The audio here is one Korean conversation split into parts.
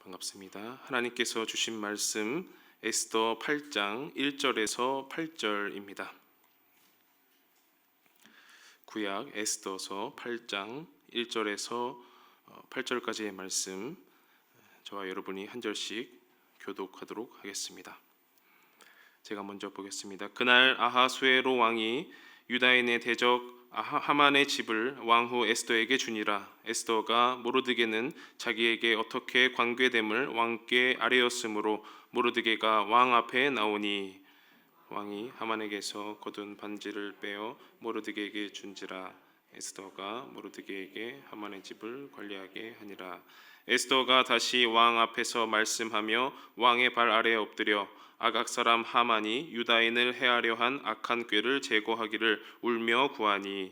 반갑습니다. 하나님께서 주신 말씀 에스더 8장 1절에서 8절입니다. 구약 에스더서 8장 1절에서 8절까지의 말씀, 저와 여러분이 한 절씩 교독하도록 하겠습니다. 제가 먼저 보겠습니다. 그날 아하수에로 왕이 유다인의 대적 하만의 집을 왕후 에스더에게 주니라. 에스더가 모르드게는 자기에게 어떻게 관계됨을 왕께 아뢰었으므로 모르드게가 왕 앞에 나오니 왕이 하만에게서 거둔 반지를 빼어 모르드게에게 준지라. 에스더가 모르드게에게 하만의 집을 관리하게 하니라. 에스더가 다시 왕 앞에서 말씀하며 왕의 발 아래에 엎드려 아각 사람 하만이 유다인을 해하려 한 악한 꾀를 제거하기를 울며 구하니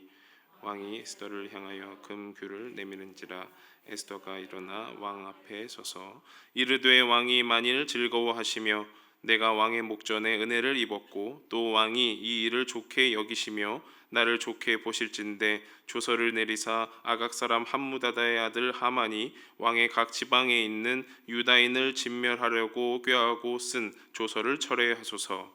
왕이 에스더를 향하여 금규를 내미는지라. 에스더가 일어나 왕 앞에 서서 이르되 왕이 만일 즐거워하시며 내가 왕의 목전에 은혜를 입었고 또 왕이 이 일을 좋게 여기시며 나를 좋게 보실진대 조서를 내리사 아각 사람 함무다다의 아들 하만이 왕의 각 지방에 있는 유다인을 진멸하려고 꾀하고 쓴 조서를 철회하소서.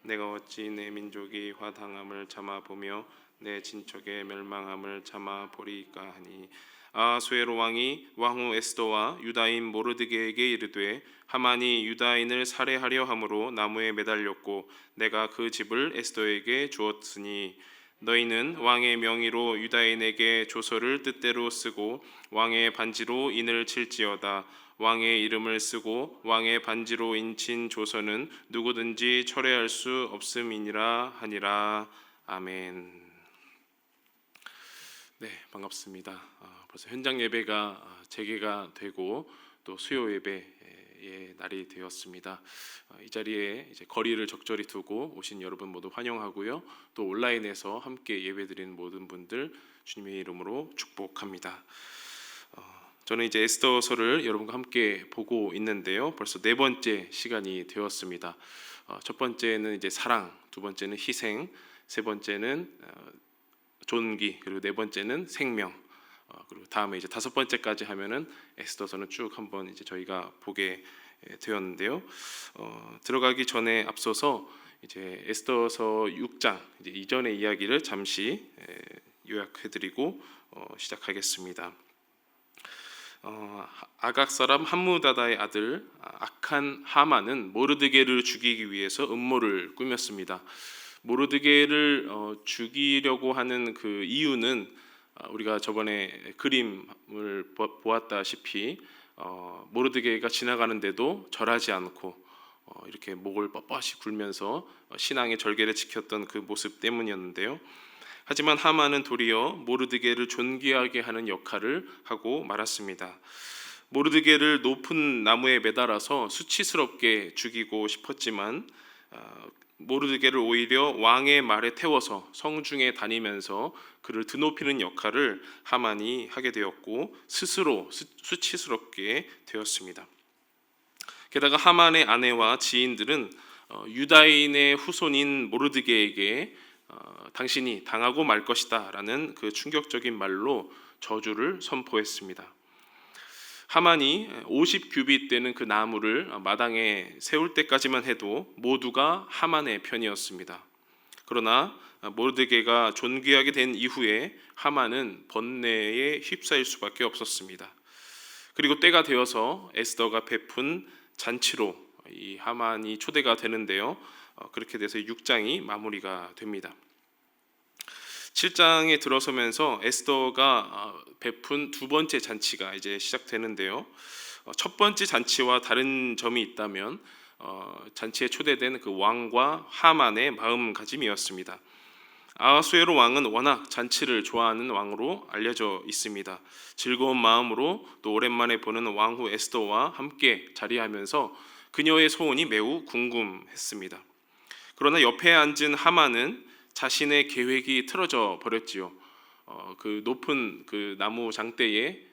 내가 어찌 내 민족이 화당함을 참아 보며 내 친척의 멸망함을 참아 보리까 하니 아하수에로 왕이 왕후 에스더와 유다인 모르드게에게 이르되 하만이 유다인을 살해하려 함으로 나무에 매달렸고 내가 그 집을 에스더에게 주었으니 너희는 왕의 명의로 유다인에게 조서를 뜻대로 쓰고 왕의 반지로 인을 칠지어다. 왕의 이름을 쓰고 왕의 반지로 인친 조서는 누구든지 철회할 수 없음이니라 하니라. 아멘. 네, 반갑습니다. 벌써 현장 예배가 재개가 되고 또 수요 예배의 날이 되었습니다. 이 자리에 이제 거리를 적절히 두고 오신 여러분 모두 환영하고요. 또 온라인에서 함께 예배드리는 모든 분들 주님의 이름으로 축복합니다. 저는 이제 에스더서를 여러분과 함께 보고 있는데요. 벌써 네 번째 시간이 되었습니다. 첫 번째는 이제 사랑, 두 번째는 희생, 세 번째는 존귀, 그리고 네 번째는 생명, 그리고 다음에 이제 다섯 번째까지 하면은 에스더서는 쭉 한번 이제 저희가 보게 되었는데요. 들어가기 전에 앞서서 이제 에스더서 6장 이제 이전의 이야기를 잠시 요약해드리고 시작하겠습니다. 아각 사람 함무다다의 아들 악한 하만은 모르드게를 죽이기 위해서 음모를 꾸몄습니다. 모르드게를 죽이려고 하는 그 이유는 우리가 저번에 그림을 보았다시피 모르드게가 지나가는데도 절하지 않고 이렇게 목을 뻣뻣이 굴면서 신앙의 절개를 지켰던 그 모습 때문이었는데요. 하지만 하만은 도리어 모르드게를 존귀하게 하는 역할을 하고 말았습니다. 모르드게를 높은 나무에 매달아서 수치스럽게 죽이고 싶었지만 모르드게를 오히려 왕의 말에 태워서 성중에 다니면서 그를 드높이는 역할을 하만이 하게 되었고 스스로 수치스럽게 되었습니다. 게다가 하만의 아내와 지인들은 유다인의 후손인 모르드게에게 당신이 당하고 말 것이다 라는 그 충격적인 말로 저주를 선포했습니다. 하만이 50규빗 되는 그 나무를 마당에 세울 때까지만 해도 모두가 하만의 편이었습니다. 그러나 모르드게가 존귀하게 된 이후에 하만은 번뇌에 휩싸일 수밖에 없었습니다. 그리고 때가 되어서 에스더가 베푼 잔치로 이 하만이 초대가 되는데요. 그렇게 돼서 6장이 마무리가 됩니다. 7장에 들어서면서 에스더가 베푼 두 번째 잔치가 이제 시작되는데요. 첫 번째 잔치와 다른 점이 있다면 잔치에 초대된 그 왕과 하만의 마음가짐이었습니다. 아하수에로 왕은 워낙 잔치를 좋아하는 왕으로 알려져 있습니다. 즐거운 마음으로 또 오랜만에 보는 왕후 에스더와 함께 자리하면서 그녀의 소원이 매우 궁금했습니다. 그러나 옆에 앉은 하만은 자신의 계획이 틀어져 버렸지요. 그 높은 그 나무 장대에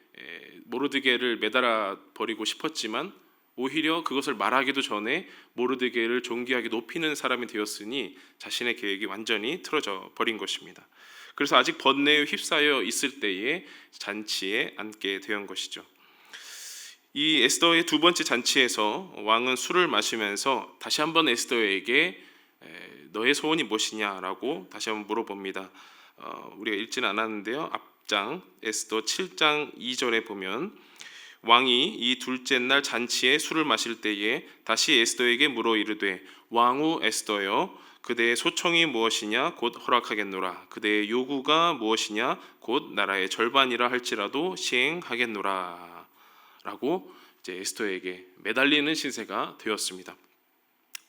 모르드게를 매달아 버리고 싶었지만 오히려 그것을 말하기도 전에 모르드게를 존귀하게 높이는 사람이 되었으니 자신의 계획이 완전히 틀어져 버린 것입니다. 그래서 아직 번뇌에 휩싸여 있을 때에 잔치에 앉게 된 것이죠. 이 에스더의 두 번째 잔치에서 왕은 술을 마시면서 다시 한번 에스더에게 너의 소원이 무엇이냐라고 다시 한번 물어봅니다. 우리가 읽지는 않았는데요. 앞장 에스더 7장 2절에 보면 왕이 이 둘째 날 잔치에 술을 마실 때에 다시 에스더에게 물어 이르되 왕후 에스더여 그대의 소청이 무엇이냐 곧 허락하겠노라. 그대의 요구가 무엇이냐 곧 나라의 절반이라 할지라도 시행하겠노라. 라고 이제 에스더에게 매달리는 신세가 되었습니다.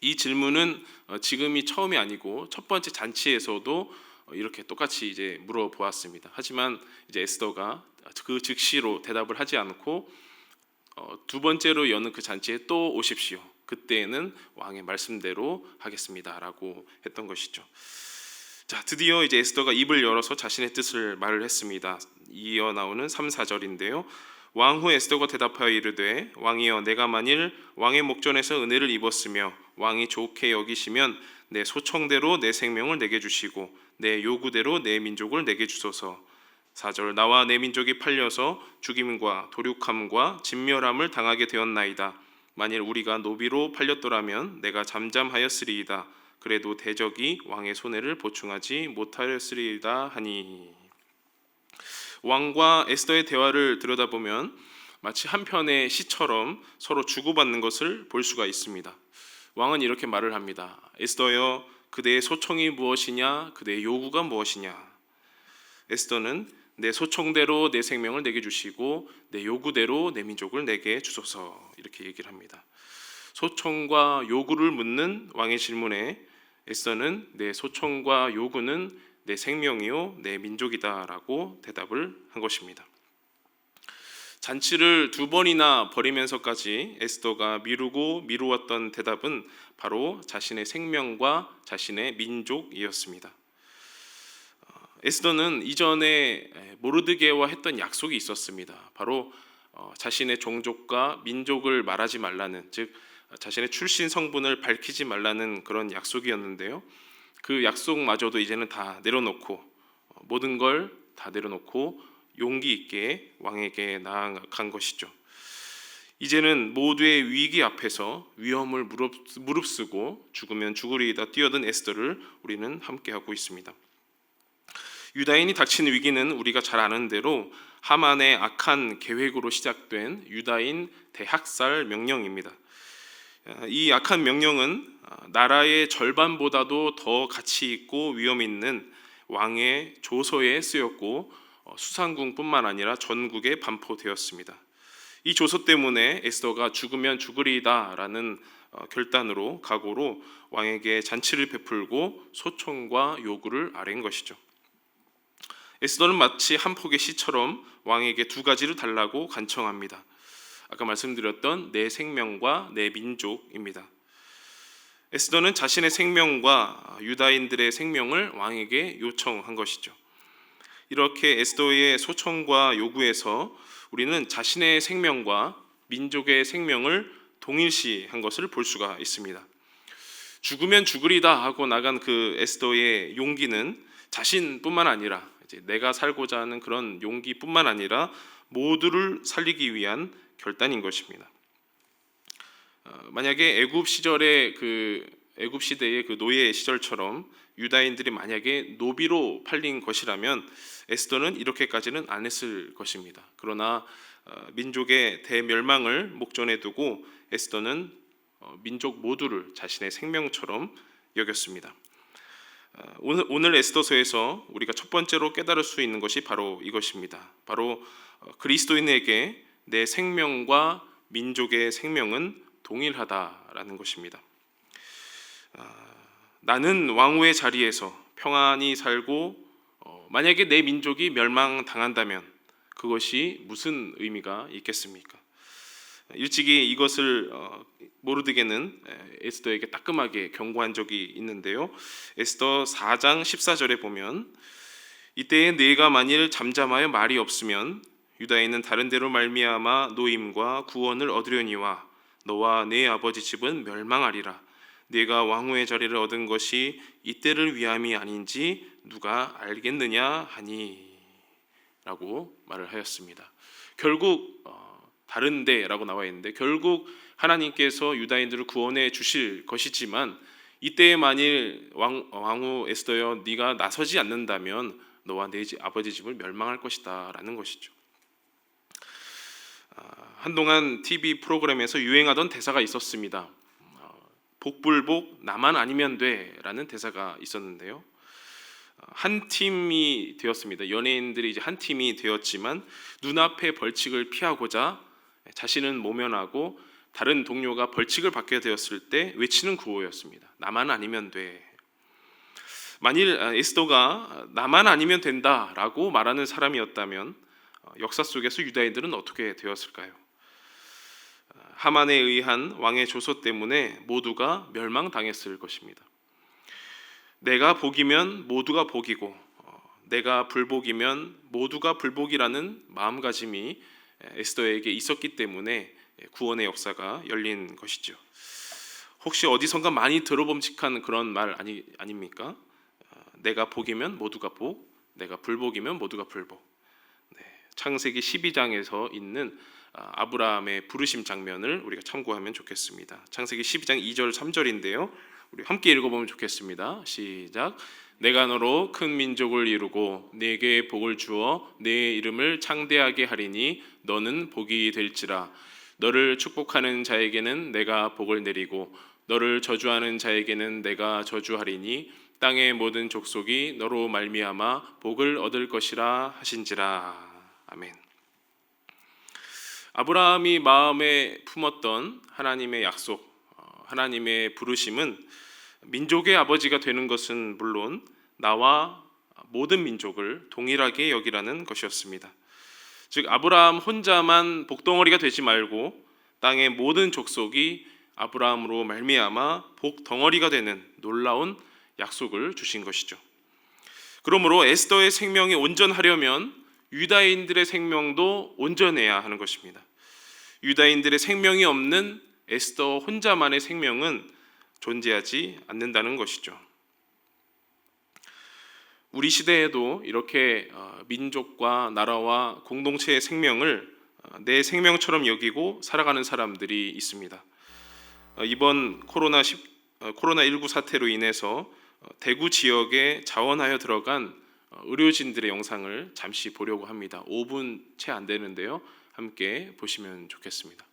이 질문은 지금이 처음이 아니고 첫 번째 잔치에서도 이렇게 똑같이 이제 물어보았습니다. 하지만 이제 에스더가 그 즉시로 대답을 하지 않고 두 번째로 여는 그 잔치에 또 오십시오. 그때는 왕의 말씀대로 하겠습니다라고 했던 것이죠. 자, 드디어 이제 에스더가 입을 열어서 자신의 뜻을 말을 했습니다. 이어 나오는 3, 4절인데요. 왕후 에스더가 대답하여 이르되 왕이여 내가 만일 왕의 목전에서 은혜를 입었으며 왕이 좋게 여기시면 내 소청대로 내 생명을 내게 주시고 내 요구대로 내 민족을 내게 주소서. 4절 나와 내 민족이 팔려서 죽임과 도륙함과 진멸함을 당하게 되었나이다. 만일 우리가 노비로 팔렸더라면 내가 잠잠하였으리이다. 그래도 대적이 왕의 손해를 보충하지 못하였으리이다 하니. 왕과 에스더의 대화를 들여다보면 마치 한 편의 시처럼 서로 주고받는 것을 볼 수가 있습니다. 왕은 이렇게 말을 합니다. 에스더여 그대의 소청이 무엇이냐 그대의 요구가 무엇이냐. 에스더는 내 소청대로 내 생명을 내게 주시고 내 요구대로 내 민족을 내게 주소서 이렇게 얘기를 합니다. 소청과 요구를 묻는 왕의 질문에 에스더는 내 소청과 요구는 내 생명이요 내 민족이다라고 대답을 한 것입니다. 잔치를 두 번이나 벌이면서까지 에스더가 미루고 미루었던 대답은 바로 자신의 생명과 자신의 민족이었습니다. 에스더는 이전에 모르드게와 했던 약속이 있었습니다. 바로 자신의 종족과 민족을 말하지 말라는, 즉 자신의 출신 성분을 밝히지 말라는 그런 약속이었는데요. 그 약속마저도 이제는 다 내려놓고 모든 걸 다 내려놓고 용기 있게 왕에게 나아간 것이죠. 이제는 모두의 위기 앞에서 위험을 무릅쓰고 죽으면 죽으리이다 뛰어든 에스더를 우리는 함께하고 있습니다. 유다인이 닥친 위기는 우리가 잘 아는 대로 하만의 악한 계획으로 시작된 유다인 대학살 명령입니다. 이 악한 명령은 나라의 절반보다도 더 가치 있고 위험 있는 왕의 조서에 쓰였고 수상궁뿐만 아니라 전국에 반포되었습니다. 이 조서 때문에 에스더가 죽으면 죽으리이다라는 결단으로 각오로 왕에게 잔치를 베풀고 소청과 요구를 아뢰는 것이죠. 에스더는 마치 한 폭의 시처럼 왕에게 두 가지를 달라고 간청합니다. 아까 말씀드렸던 내 생명과 내 민족입니다. 에스더는 자신의 생명과 유다인들의 생명을 왕에게 요청한 것이죠. 이렇게 에스더의 소청과 요구에서 우리는 자신의 생명과 민족의 생명을 동일시한 것을 볼 수가 있습니다. 죽으면 죽으리다 하고 나간 그 에스더의 용기는 자신뿐만 아니라 이제 내가 살고자 하는 그런 용기뿐만 아니라 모두를 살리기 위한 결단인 것입니다. 만약에 애굽 시절의 애굽 시대의 그 노예 시절처럼 유다인들이 만약에 노비로 팔린 것이라면 에스더는 이렇게까지는 안 했을 것입니다. 그러나 민족의 대멸망을 목전에 두고 에스더는 민족 모두를 자신의 생명처럼 여겼습니다. 오늘 에스더서에서 우리가 첫 번째로 깨달을 수 있는 것이 바로 이것입니다. 바로 그리스도인에게 내 생명과 민족의 생명은 동일하다라는 것입니다. 나는 왕후의 자리에서 평안히 살고 만약에 내 민족이 멸망당한다면 그것이 무슨 의미가 있겠습니까? 일찍이 이것을 모르드게는 에스더에게 따끔하게 경고한 적이 있는데요. 에스더 4장 14절에 보면 이때에 네가 만일 잠잠하여 말이 없으면 유다인은 다른 데로 말미암아 노임과 구원을 얻으려니와 너와 네 아버지 집은 멸망하리라. 네가 왕후의 자리를 얻은 것이 이때를 위함이 아닌지 누가 알겠느냐 하니 라고 말을 하였습니다. 결국 다른데라고 나와 있는데, 결국 하나님께서 유다인들을 구원해 주실 것이지만 이때에 만일 왕후 에스더여 네가 나서지 않는다면 너와 네 아버지 집을 멸망할 것이다 라는 것이죠. 한동안 TV 프로그램에서 유행하던 대사가 있었습니다. 복불복 나만 아니면 돼 라는 대사가 있었는데요, 한 팀이 되었습니다. 연예인들이 이제 한 팀이 되었지만 눈앞의 벌칙을 피하고자 자신은 모면하고 다른 동료가 벌칙을 받게 되었을 때 외치는 구호였습니다. 나만 아니면 돼. 만일 에스더가 나만 아니면 된다라고 말하는 사람이었다면 역사 속에서 유다인들은 어떻게 되었을까요? 하만에 의한 왕의 조소 때문에 모두가 멸망당했을 것입니다. 내가 복이면 모두가 복이고 내가 불복이면 모두가 불복이라는 마음가짐이 에스더에게 있었기 때문에 구원의 역사가 열린 것이죠. 혹시 어디선가 많이 들어봄직한 그런 말 아닙니까? 내가 복이면 모두가 복, 내가 불복이면 모두가 불복. 창세기 12장에서 있는 아브라함의 부르심 장면을 우리가 참고하면 좋겠습니다. 창세기 12장 2절 3절인데요. 우리 함께 읽어보면 좋겠습니다. 시작. 내가 너로 큰 민족을 이루고 네게 복을 주어 네 이름을 창대하게 하리니 너는 복이 될지라. 너를 축복하는 자에게는 내가 복을 내리고 너를 저주하는 자에게는 내가 저주하리니 땅의 모든 족속이 너로 말미암아 복을 얻을 것이라 하신지라. 아멘. 아브라함이 마음에 품었던 하나님의 약속, 하나님의 부르심은 민족의 아버지가 되는 것은 물론 나와 모든 민족을 동일하게 여기라는 것이었습니다. 즉 아브라함 혼자만 복덩어리가 되지 말고 땅의 모든 족속이 아브라함으로 말미암아 복덩어리가 되는 놀라운 약속을 주신 것이죠. 그러므로 에스더의 생명이 온전하려면 유다인들의 생명도 온전해야 하는 것입니다. 유다인들의 생명이 없는 에스더 혼자만의 생명은 존재하지 않는다는 것이죠. 우리 시대에도 이렇게 민족과 나라와 공동체의 생명을 내 생명처럼 여기고 살아가는 사람들이 있습니다. 이번 코로나19 사태로 인해서 대구 지역에 자원하여 들어간 의료진들의 영상을 잠시 보려고 합니다. 5분 채 안 되는데요. 함께 보시면 좋겠습니다.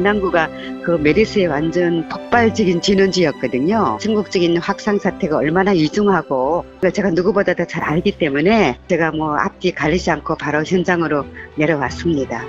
강남구가 그 메르스의 완전 폭발적인 진원지였거든요. 전국적인 확산 사태가 얼마나 위중하고 제가 누구보다 더 잘 알기 때문에 제가 앞뒤 가리지 않고 바로 현장으로 내려왔습니다.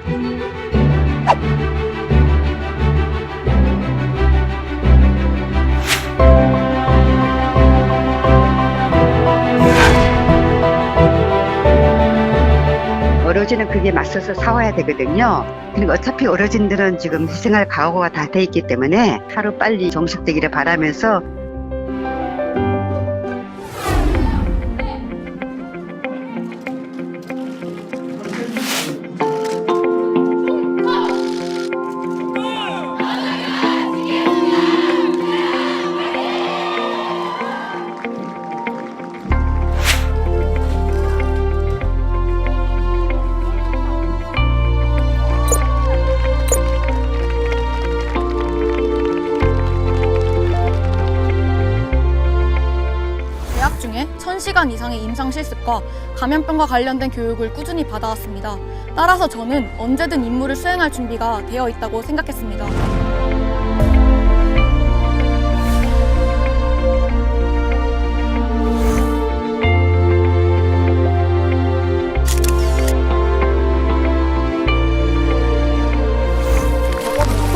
오로지는 그게 맞서서 싸워야 되거든요. 그러니까 어차피 어르신들은 지금 희생할 각오가 다 돼 있기 때문에 하루 빨리 종식되기를 바라면서 대학 중에 1000시간 이상의 임상 실습과 감염병과 관련된 교육을 꾸준히 받아왔습니다. 따라서 저는 언제든 임무를 수행할 준비가 되어 있다고 생각했습니다.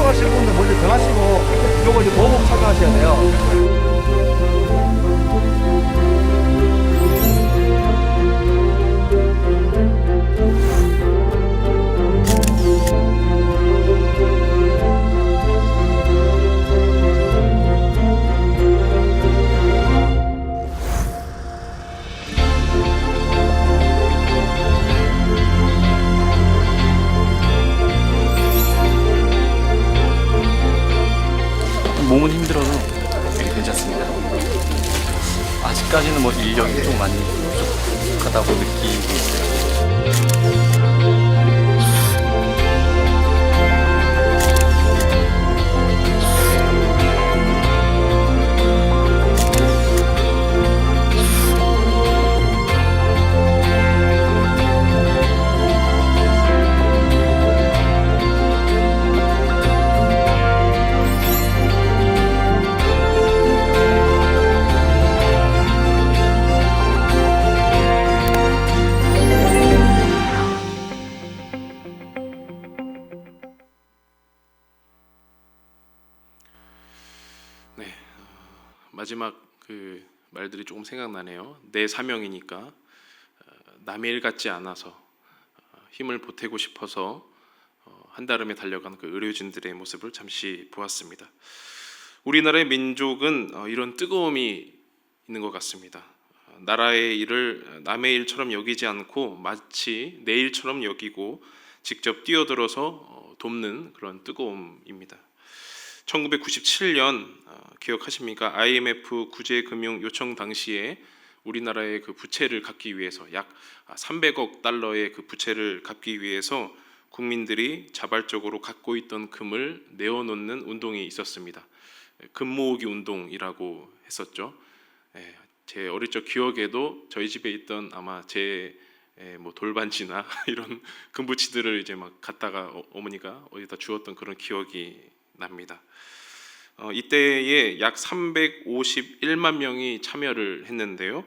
하실 분들 먼저 정하시고 요거 이제 보호복 착용하셔야 돼요. 몸은 힘들어도 괜찮습니다. 아직까지는 뭐 인력이 좀 많이 부족하다고 느끼고 있어요. 네, 마지막 그 말들이 조금 생각나네요. 내 사명이니까 남의 일 같지 않아서 힘을 보태고 싶어서 한달음에 달려간 그 의료진들의 모습을 잠시 보았습니다. 우리나라의 민족은 이런 뜨거움이 있는 것 같습니다. 나라의 일을 남의 일처럼 여기지 않고 마치 내 일처럼 여기고 직접 뛰어들어서 돕는 그런 뜨거움입니다. 1997년 기억하십니까? IMF 구제금융 요청 당시에 우리나라의 그 부채를 갚기 위해서 약 300억 달러의 그 부채를 갚기 위해서 국민들이 자발적으로 갖고 있던 금을 내어놓는 운동이 있었습니다. 금 모으기 운동이라고 했었죠. 제 어릴 적 기억에도 저희 집에 있던 아마 제 뭐 돌반지나 이런 금부치들을 이제 막 갖다가 어머니가 어디다 주었던 그런 기억이 납니다. 이때에 약 351만 명이 참여를 했는데요.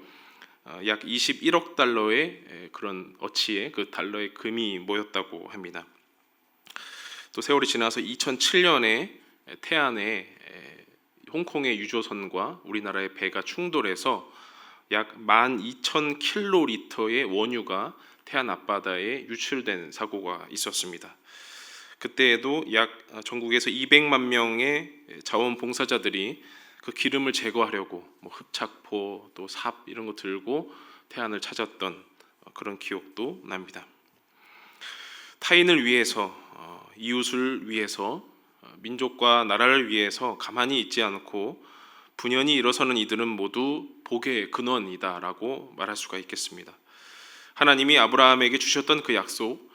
약 21억 달러의 그런 어치의 그 달러의 금이 모였다고 합니다. 또 세월이 지나서 2007년에 태안에 홍콩의 유조선과 우리나라의 배가 충돌해서 약 12,000킬로리터의 원유가 태안 앞바다에 유출된 사고가 있었습니다. 그때에도 약 전국에서 200만 명의 자원봉사자들이 그 기름을 제거하려고 뭐 흡착포 또 삽 이런 거 들고 태안을 찾았던 그런 기억도 납니다. 타인을 위해서 이웃을 위해서 민족과 나라를 위해서 가만히 있지 않고 분연히 일어서는 이들은 모두 복의 근원이다라고 말할 수가 있겠습니다. 하나님이 아브라함에게 주셨던 그 약속,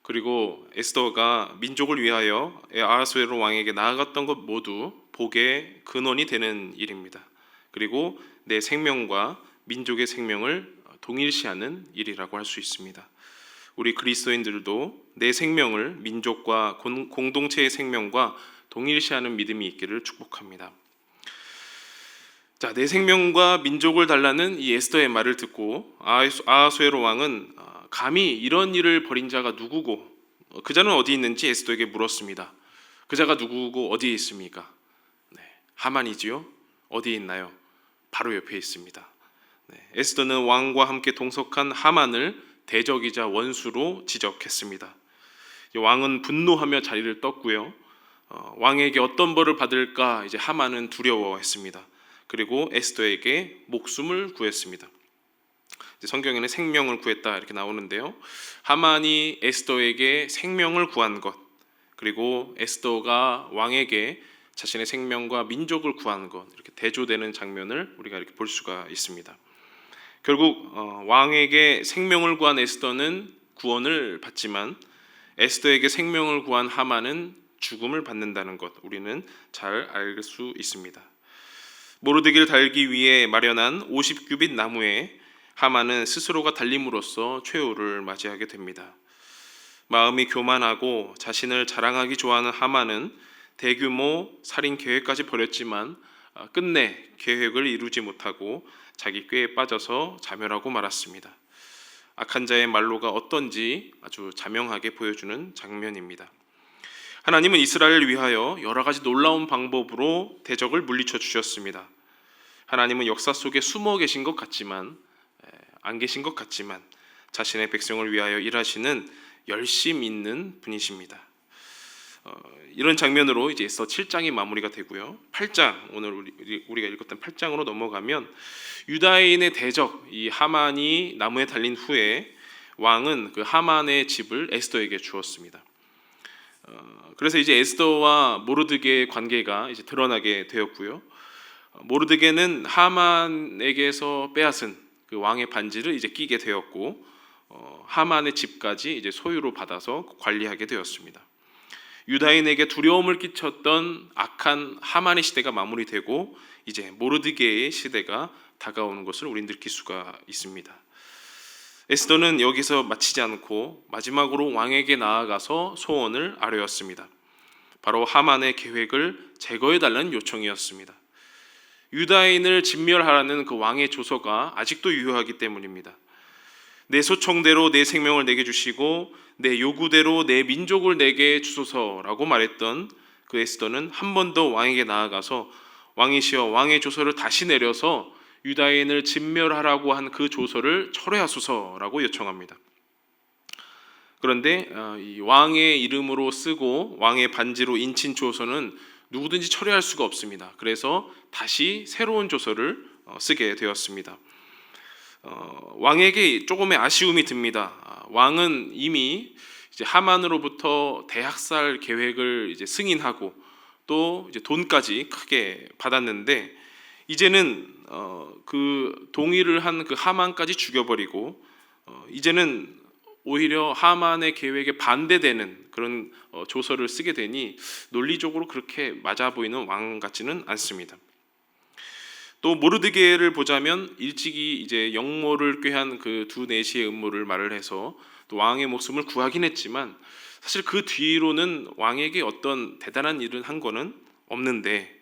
그리고 에스더가 민족을 위하여 아하수에로 왕에게 나아갔던 것 모두 복의 근원이 되는 일입니다. 그리고 내 생명과 민족의 생명을 동일시하는 일이라고 할 수 있습니다. 우리 그리스도인들도 내 생명을 민족과 공동체의 생명과 동일시하는 믿음이 있기를 축복합니다. 자, 내 생명과 민족을 달라는 이 에스더의 말을 듣고 아하수에로 왕은 감히 이런 일을 벌인 자가 누구고 그자는 어디 있는지 에스더에게 물었습니다. 그자가 누구고 어디에 있습니까? 하만이지요. 어디에 있나요? 바로 옆에 있습니다. 에스더는 왕과 함께 동석한 하만을 대적이자 원수로 지적했습니다. 왕은 분노하며 자리를 떴고요. 왕에게 어떤 벌을 받을까 이제 하만은 두려워했습니다. 그리고 에스더에게 목숨을 구했습니다. 성경에는 생명을 구했다 이렇게 나오는데요. 하만이 에스더에게 생명을 구한 것, 그리고 에스더가 왕에게 자신의 생명과 민족을 구한 것, 이렇게 대조되는 장면을 우리가 이렇게 볼 수가 있습니다. 결국 왕에게 생명을 구한 에스더는 구원을 받지만 에스더에게 생명을 구한 하만은 죽음을 받는다는 것, 우리는 잘 알 수 있습니다. 모르드게를 달기 위해 마련한 50규빗 나무에 하만은 스스로가 달림으로써 최후를 맞이하게 됩니다. 마음이 교만하고 자신을 자랑하기 좋아하는 하만은 대규모 살인 계획까지 벌였지만 끝내 계획을 이루지 못하고 자기 꾀에 빠져서 자멸하고 말았습니다. 악한 자의 말로가 어떤지 아주 자명하게 보여주는 장면입니다. 하나님은 이스라엘을 위하여 여러 가지 놀라운 방법으로 대적을 물리쳐 주셨습니다. 하나님은 역사 속에 숨어 계신 것 같지만 안 계신 것 같지만 자신의 백성을 위하여 일하시는 열심 있는 분이십니다. 이런 장면으로 이제 에스더 7장이 마무리가 되고요. 8장, 오늘 우리가 읽었던 8장으로 넘어가면 유다인의 대적, 이 하만이 나무에 달린 후에 왕은 그 하만의 집을 에스더에게 주었습니다. 그래서 이제 에스더와 모르드게의 관계가 이제 드러나게 되었고요. 모르드게는 하만에게서 빼앗은 그 왕의 반지를 이제 끼게 되었고, 하만의 집까지 이제 소유로 받아서 관리하게 되었습니다. 유다인에게 두려움을 끼쳤던 악한 하만의 시대가 마무리되고 이제 모르드게의 시대가 다가오는 것을 우리는 느낄 수가 있습니다. 에스더는 여기서 마치지 않고 마지막으로 왕에게 나아가서 소원을 아뢰었습니다. 바로 하만의 계획을 제거해달라는 요청이었습니다. 유다인을 진멸하라는 그 왕의 조서가 아직도 유효하기 때문입니다. 내 소청대로 내 생명을 내게 주시고 내 요구대로 내 민족을 내게 주소서라고 말했던 그 에스더는 한 번 더 왕에게 나아가서 왕이시여 왕의 조서를 다시 내려서 유다인을 진멸하라고 한 그 조서를 철회하소서라고 요청합니다. 그런데 이 왕의 이름으로 쓰고 왕의 반지로 인친 조서는 누구든지 철회할 수가 없습니다. 그래서 다시 새로운 조서를 쓰게 되었습니다. 왕에게 조금의 아쉬움이 듭니다. 왕은 이미 이제 하만으로부터 대학살 계획을 이제 승인하고 또 이제 돈까지 크게 받았는데 이제는 그 동의를 한 그 하만까지 죽여버리고 이제는 오히려 하만의 계획에 반대되는 그런 조서를 쓰게 되니 논리적으로 그렇게 맞아 보이는 왕 같지는 않습니다. 또 모르드게를 보자면 일찍이 이제 영모를 꾀한 그 두 내시의 음모를 말을 해서 또 왕의 목숨을 구하긴 했지만 사실 그 뒤로는 왕에게 어떤 대단한 일을 한 거는 없는데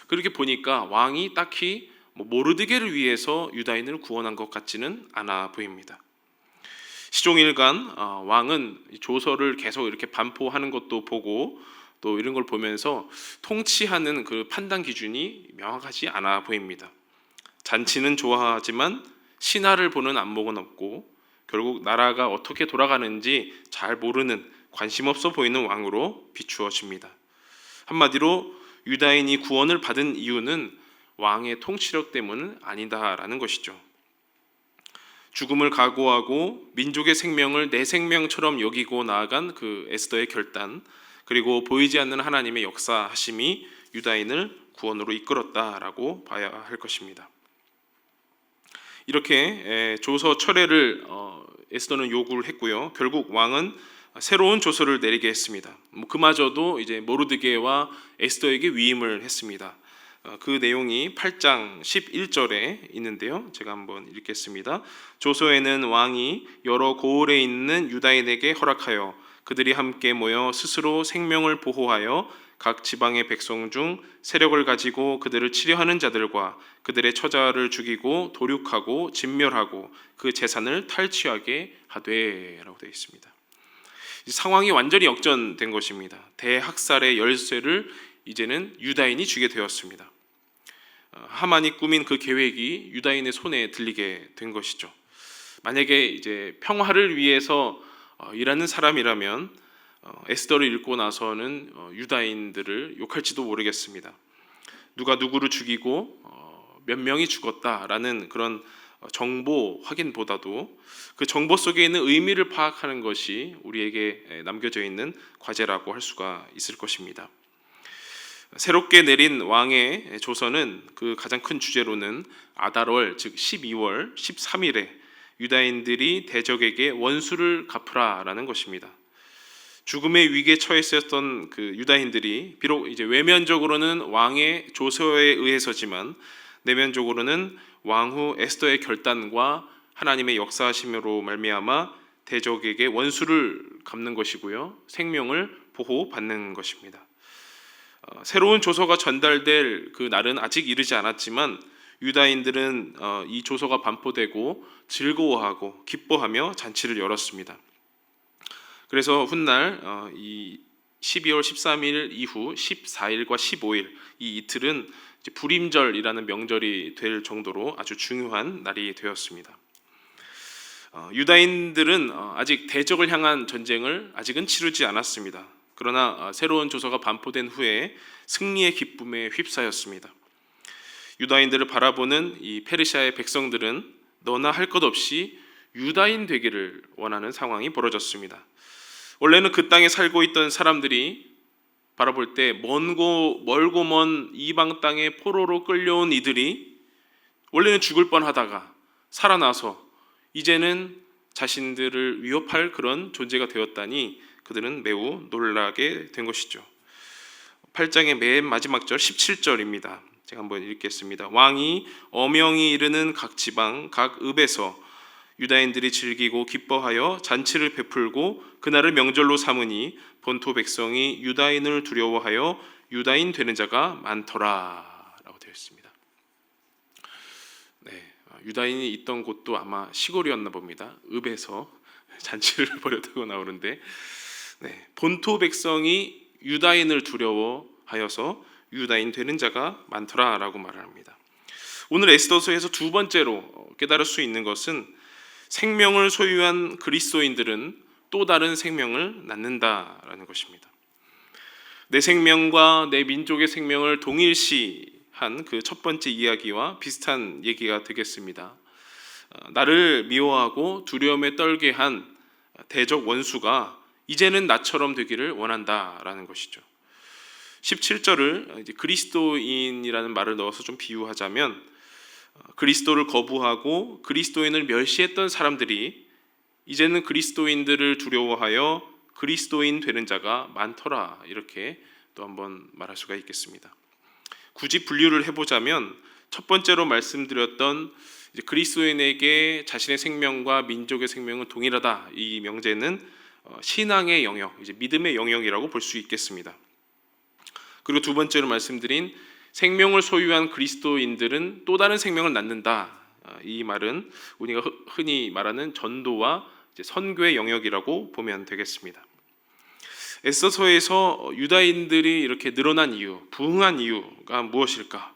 그렇게 보니까 왕이 딱히 모르드게를 위해서 유다인을 구원한 것 같지는 않아 보입니다. 시종일관 왕은 조서를 계속 이렇게 반포하는 것도 보고 또 이런 걸 보면서 통치하는 그 판단 기준이 명확하지 않아 보입니다. 잔치는 좋아하지만 신하를 보는 안목은 없고 결국 나라가 어떻게 돌아가는지 잘 모르는 관심 없어 보이는 왕으로 비추어집니다. 한마디로 유다인이 구원을 받은 이유는 왕의 통치력 때문은 아니다라는 것이죠. 죽음을 각오하고 민족의 생명을 내 생명처럼 여기고 나아간 그 에스더의 결단, 그리고 보이지 않는 하나님의 역사하심이 유다인을 구원으로 이끌었다라고 봐야 할 것입니다. 이렇게 조서 철회를 에스더는 요구를 했고요. 결국 왕은 새로운 조서를 내리게 했습니다. 그마저도 이제 모르드게와 에스더에게 위임을 했습니다. 그 내용이 8장 11절에 있는데요. 제가 한번 읽겠습니다. 조서에는 왕이 여러 고을에 있는 유다인에게 허락하여 그들이 함께 모여 스스로 생명을 보호하여 각 지방의 백성 중 세력을 가지고 그들을 치려하는 자들과 그들의 처자를 죽이고 도륙하고 진멸하고 그 재산을 탈취하게 하되라고 되어 있습니다. 상황이 완전히 역전된 것입니다. 대학살의 열쇠를 이제는 유다인이 쥐게 되었습니다. 하만이 꾸민 그 계획이 유다인의 손에 들리게 된 것이죠. 만약에 이제 평화를 위해서 일하는 사람이라면 에스더를 읽고 나서는 유다인들을 욕할지도 모르겠습니다. 누가 누구를 죽이고 몇 명이 죽었다라는 그런 정보 확인보다도 그 정보 속에 있는 의미를 파악하는 것이 우리에게 남겨져 있는 과제라고 할 수가 있을 것입니다. 새롭게 내린 왕의 조서는 그 가장 큰 주제로는 아달월 즉 12월 13일에 유다인들이 대적에게 원수를 갚으라라는 것입니다. 죽음의 위기에 처했었던 그 유다인들이 비록 이제 외면적으로는 왕의 조서에 의해서지만 내면적으로는 왕후 에스더의 결단과 하나님의 역사하심으로 말미암아 대적에게 원수를 갚는 것이고요, 생명을 보호받는 것입니다. 새로운 조서가 전달될 그 날은 아직 이르지 않았지만 유다인들은 이 조서가 반포되고 즐거워하고 기뻐하며 잔치를 열었습니다. 그래서 훗날 이 12월 13일 이후 14일과 15일 이 이틀은 이제 불임절이라는 명절이 될 정도로 아주 중요한 날이 되었습니다. 유다인들은 아직 대적을 향한 전쟁을 아직은 치르지 않았습니다. 그러나 새로운 조서가 반포된 후에 승리의 기쁨에 휩싸였습니다. 유다인들을 바라보는 이 페르시아의 백성들은 너나 할 것 없이 유다인 되기를 원하는 상황이 벌어졌습니다. 원래는 그 땅에 살고 있던 사람들이 바라볼 때 멀고 먼 이방 땅에 포로로 끌려온 이들이 원래는 죽을 뻔하다가 살아나서 이제는 자신들을 위협할 그런 존재가 되었다니 그들은 매우 놀라게 된 것이죠. 8장의 맨 마지막 절 17절입니다. 제가 한번 읽겠습니다. 왕이 어명이 이르는 각 지방 각 읍에서 유다인들이 즐기고 기뻐하여 잔치를 베풀고 그날을 명절로 삼으니 본토 백성이 유다인을 두려워하여 유다인 되는 자가 많더라 라고 되어 있습니다. 네, 유다인이 있던 곳도 아마 시골이었나 봅니다. 읍에서 잔치를 벌였다고 나오는데 본토 백성이 유다인을 두려워하여서 유다인 되는 자가 많더라라고 말을 합니다. 오늘 에스더서에서 두 번째로 깨달을 수 있는 것은 생명을 소유한 그리스도인들은 또 다른 생명을 낳는다라는 것입니다. 내 생명과 내 민족의 생명을 동일시한 그 첫 번째 이야기와 비슷한 얘기가 되겠습니다. 나를 미워하고 두려움에 떨게 한 대적 원수가 이제는 나처럼 되기를 원한다라는 것이죠. 17절을 이제 그리스도인이라는 말을 넣어서 좀 비유하자면 그리스도를 거부하고 그리스도인을 멸시했던 사람들이 이제는 그리스도인들을 두려워하여 그리스도인 되는 자가 많더라 이렇게 또 한번 말할 수가 있겠습니다. 굳이 분류를 해보자면 첫 번째로 말씀드렸던 이제 그리스도인에게 자신의 생명과 민족의 생명은 동일하다 이 명제는 신앙의 영역, 이제 믿음의 영역이라고 볼 수 있겠습니다. 그리고 두 번째로 말씀드린 생명을 소유한 그리스도인들은 또 다른 생명을 낳는다. 이 말은 우리가 흔히 말하는 전도와 이제 선교의 영역이라고 보면 되겠습니다. 에스더서에서 유다인들이 이렇게 늘어난 이유, 부흥한 이유가 무엇일까?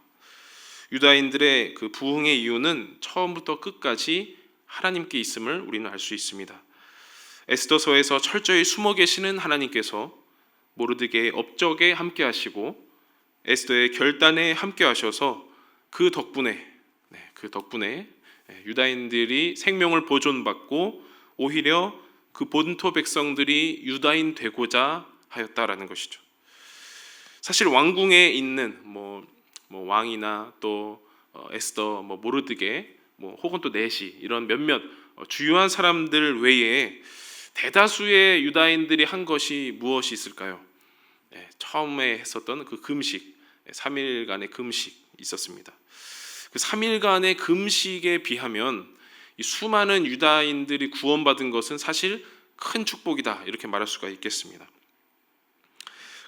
유다인들의 그 부흥의 이유는 처음부터 끝까지 하나님께 있음을 우리는 알 수 있습니다. 에스더서에서 철저히 숨어 계시는 하나님께서 모르드게의 업적에 함께 하시고 에스더의 결단에 함께 하셔서 그 덕분에 유다인들이 생명을 보존받고 오히려 그 본토 백성들이 유다인 되고자 하였다라는 것이죠. 사실 왕궁에 있는 뭐 왕이나 또 에스더, 모르드게, 혹은 또 내시 이런 몇몇 주요한 사람들 외에 대다수의 유다인들이 한 것이 무엇이 있을까요? 처음에 했었던 그 금식, 3일간의 금식 있었습니다. 그 3일간의 금식에 비하면 이 수많은 유다인들이 구원받은 것은 사실 큰 축복이다 이렇게 말할 수가 있겠습니다.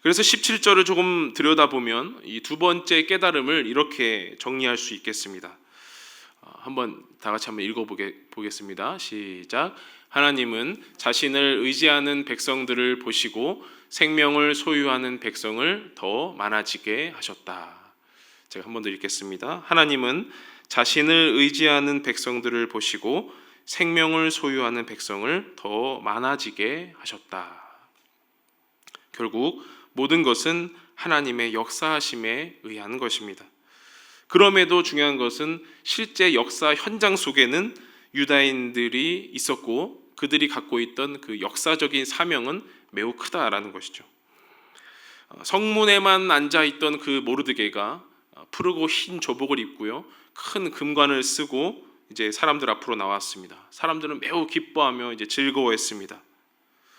그래서 17절을 조금 들여다보면 이 두 번째 깨달음을 이렇게 정리할 수 있겠습니다. 한번 다 같이 한번 읽어보겠습니다. 시작. 하나님은 자신을 의지하는 백성들을 보시고 생명을 소유하는 백성을 더 많아지게 하셨다. 제가 한 번 더 읽겠습니다. 하나님은 자신을 의지하는 백성들을 보시고 생명을 소유하는 백성을 더 많아지게 하셨다. 결국 모든 것은 하나님의 역사하심에 의한 것입니다. 그럼에도 중요한 것은 실제 역사 현장 속에는 유다인들이 있었고 그들이 갖고 있던 그 역사적인 사명은 매우 크다라는 것이죠. 성문에만 앉아있던 그 모르드게가 푸르고 흰 조복을 입고요, 큰 금관을 쓰고 이제 사람들 앞으로 나왔습니다. 사람들은 매우 기뻐하며 이제 즐거워했습니다.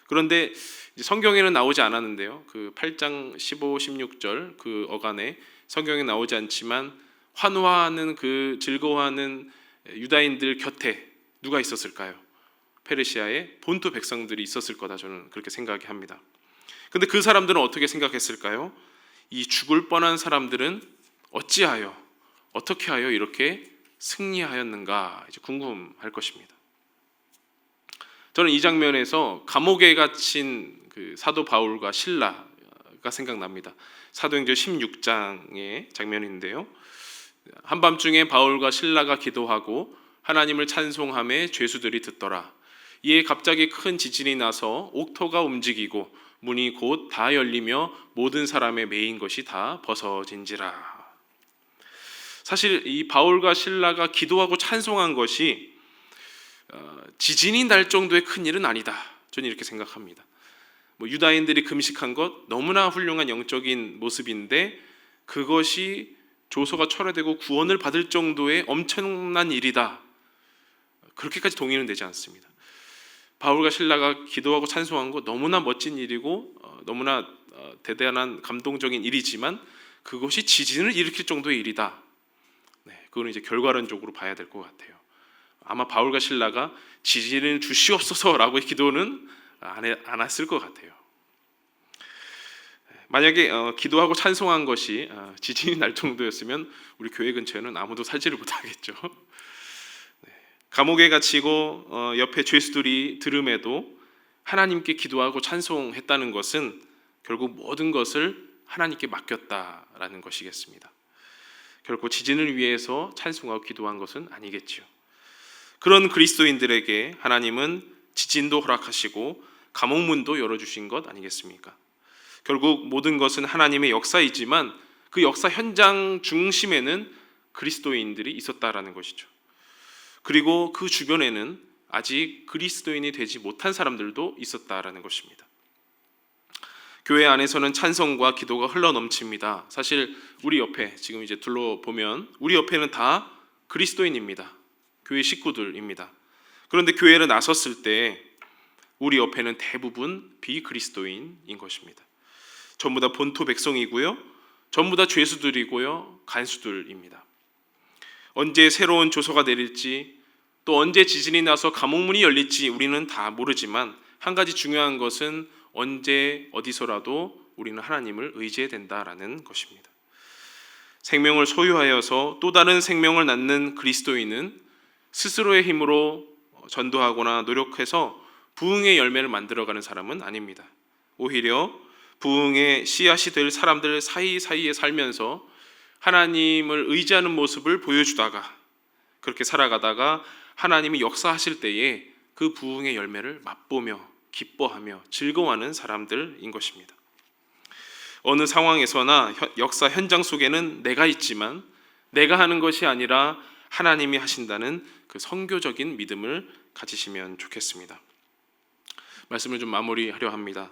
그런데 이제 성경에는 나오지 않았는데요, 그 8장 15, 16절 그 어간에 성경에 나오지 않지만 환호하는 그 즐거워하는 유다인들 곁에 누가 있었을까요? 페르시아의 본토 백성들이 있었을 거다, 저는 그렇게 생각이 합니다. 근데 그 사람들은 어떻게 생각했을까요? 이 죽을 뻔한 사람들은 어찌하여, 어떻게 하여 이렇게 승리하였는가 이제 궁금할 것입니다. 저는 이 장면에서 감옥에 갇힌 그 사도 바울과 실라가 생각납니다. 사도행전 16장의 장면인데요, 한밤중에 바울과 실라가 기도하고 하나님을 찬송하며 죄수들이 듣더라. 이에 갑자기 큰 지진이 나서 옥토가 움직이고 문이 곧 다 열리며 모든 사람의 매인 것이 다 벗어진지라. 사실 이 바울과 실라가 기도하고 찬송한 것이 지진이 날 정도의 큰 일은 아니다, 저는 이렇게 생각합니다. 유다인들이 금식한 것 너무나 훌륭한 영적인 모습인데 그것이 조소가 철회되고 구원을 받을 정도의 엄청난 일이다, 그렇게까지 동의는 되지 않습니다. 바울과 실라가 기도하고 찬송한 것 너무나 멋진 일이고 너무나 대단한 감동적인 일이지만 그것이 지진을 일으킬 정도의 일이다, 그거는 이제 결과론적으로 봐야 될 것 같아요. 아마 바울과 실라가 지진을 주시옵소서라고 기도는 안 했을 것 같아요. 만약에 기도하고 찬송한 것이 지진이 날 정도였으면 우리 교회 근처에는 아무도 살지를 못하겠죠. 감옥에 갇히고 옆에 죄수들이 들음에도 하나님께 기도하고 찬송했다는 것은 결국 모든 것을 하나님께 맡겼다라는 것이겠습니다. 결코 지진을 위해서 찬송하고 기도한 것은 아니겠지요. 그런 그리스도인들에게 하나님은 지진도 허락하시고 감옥문도 열어주신 것 아니겠습니까? 결국 모든 것은 하나님의 역사이지만 그 역사 현장 중심에는 그리스도인들이 있었다라는 것이죠. 그리고 그 주변에는 아직 그리스도인이 되지 못한 사람들도 있었다라는 것입니다. 교회 안에서는 찬송과 기도가 흘러넘칩니다. 사실 우리 옆에 지금 이제 둘러보면 우리 옆에는 다 그리스도인입니다. 교회 식구들입니다. 그런데 교회를 나섰을 때 우리 옆에는 대부분 비그리스도인인 것입니다. 전부 다 본토 백성이고요, 전부 다 죄수들이고요, 간수들입니다. 언제 새로운 조서가 내릴지, 또 언제 지진이 나서 감옥문이 열릴지 우리는 다 모르지만 한 가지 중요한 것은 언제 어디서라도 우리는 하나님을 의지해야 된다라는 것입니다. 생명을 소유하여서 또 다른 생명을 낳는 그리스도인은 스스로의 힘으로 전도하거나 노력해서 부흥의 열매를 만들어가는 사람은 아닙니다. 오히려 부흥의 씨앗이 될 사람들 사이사이에 살면서 하나님을 의지하는 모습을 보여주다가 그렇게 살아가다가 하나님이 역사하실 때에 그 부흥의 열매를 맛보며 기뻐하며 즐거워하는 사람들인 것입니다. 어느 상황에서나 역사 현장 속에는 내가 있지만 내가 하는 것이 아니라 하나님이 하신다는 그 선교적인 믿음을 가지시면 좋겠습니다. 말씀을 좀 마무리하려 합니다.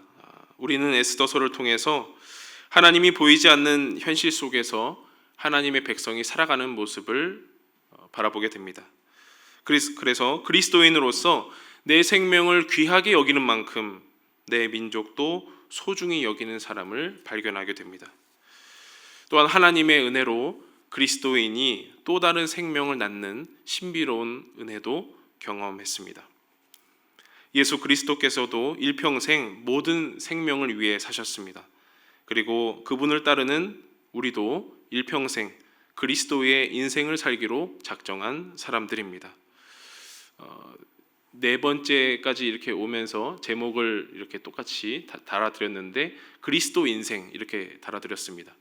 우리는 에스더서를 통해서 하나님이 보이지 않는 현실 속에서 하나님의 백성이 살아가는 모습을 바라보게 됩니다. 그래서 그리스도인으로서 내 생명을 귀하게 여기는 만큼 내 민족도 소중히 여기는 사람을 발견하게 됩니다. 또한 하나님의 은혜로 그리스도인이 또 다른 생명을 낳는 신비로운 은혜도 경험했습니다. 예수 그리스도께서도 일평생 모든 생명을 위해 사셨습니다. 그리고 그분을 따르는 우리도 일평생 그리스도의 인생을 살기로 작정한 사람들입니다. 네 번째까지 이렇게 오면서 제목을 이렇게 똑같이 달아드렸는데 그리스도 인생 이렇게 달아드렸습니다.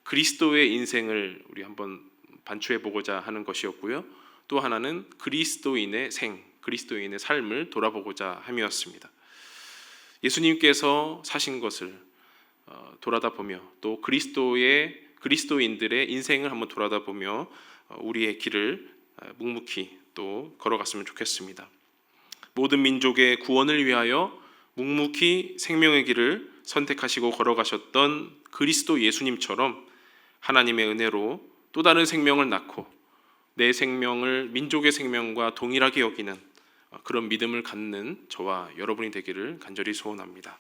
그리스도의 인생을 우리 한번 반추해 보고자 하는 것이었고요. 또 하나는 그리스도인의 생, 그리스도인의 삶을 돌아보고자 함이었습니다. 예수님께서 사신 것을 돌아다 보며 또 그리스도인들의 인생을 한번 돌아다 보며 우리의 길을 묵묵히 또 걸어갔으면 좋겠습니다. 모든 민족의 구원을 위하여 묵묵히 생명의 길을 선택하시고 걸어가셨던 그리스도 예수님처럼 하나님의 은혜로 또 다른 생명을 낳고 내 생명을 민족의 생명과 동일하게 여기는 그런 믿음을 갖는 저와 여러분이 되기를 간절히 소원합니다.